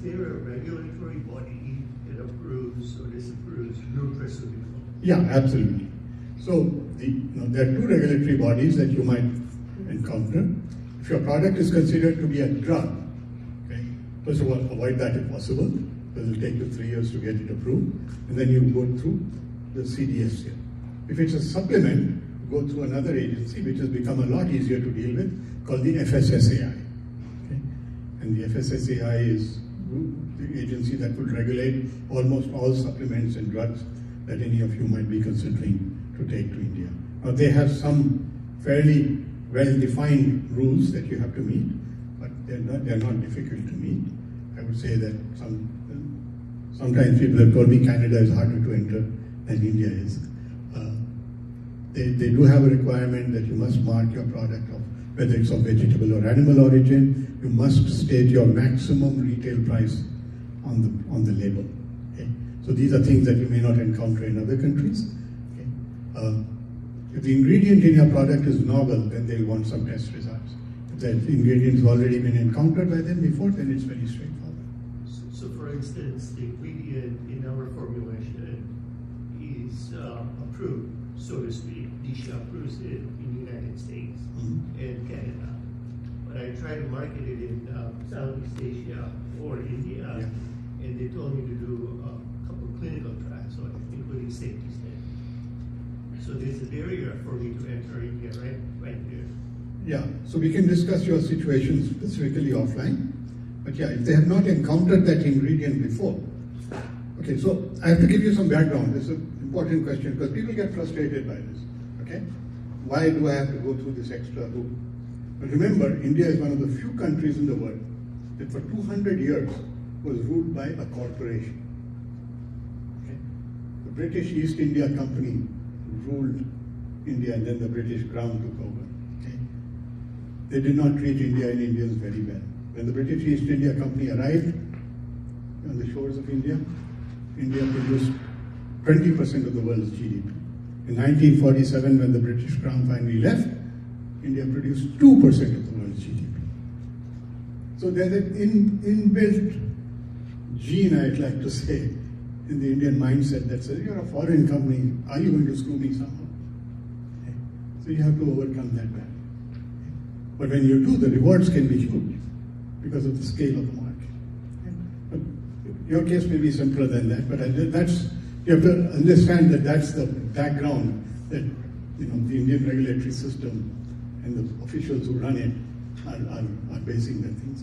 there a regulatory body that approves or disapproves nutraceutical? Yeah, absolutely. So there are two regulatory bodies that you might encounter. If your product is considered to be a drug, okay, first of all, avoid that if possible, because it will take you 3 years to get it approved, and then you go through the CDSCO. If it's a supplement, go through another agency, which has become a lot easier to deal with, called the FSSAI. Okay? And the FSSAI is the agency that would regulate almost all supplements and drugs that any of you might be considering to take to India. Now, they have some fairly well-defined rules that you have to meet, but they're not difficult to meet. I would say that sometimes people have told me Canada is harder to enter than India is. They do have a requirement that you must mark your product of whether it's of vegetable or animal origin. You must state your maximum retail price on the label. Okay? So these are things that you may not encounter in other countries. Okay? If the ingredient in your product is novel, then they'll want some test results. If that ingredient has already been encountered by them before, then it's very straightforward. So for instance, the ingredient in our formulation is approved, so to speak. DSHA approves it in the United States and Canada. But I try to market it in Southeast Asia or India, and they told me to do a couple of clinical trials, so including safety studies. So there's a barrier for me to enter India right there. Yeah, so we can discuss your situation specifically offline. But yeah, if they have not encountered that ingredient before. Okay, so I have to give you some background. This is an important question because people get frustrated by this. Okay, why do I have to go through this extra hoop? But remember, India is one of the few countries in the world that for 200 years was ruled by a corporation. Okay? The British East India Company ruled India, and then the British Crown took over. Okay? They did not treat India and Indians very well. When the British East India Company arrived on the shores of India, India produced 20% of the world's GDP. In 1947, when the British Crown finally left, India produced 2% of the world's GDP. So there's an inbuilt gene, I'd like to say, in the Indian mindset that says, you're a foreign company, are you going to screw me somehow? Okay. So you have to overcome that barrier. But when you do, the rewards can be huge because of the scale of the market. But your case may be simpler than that, but you have to understand that that's the background that the Indian regulatory system and the officials who run it are basing their things on.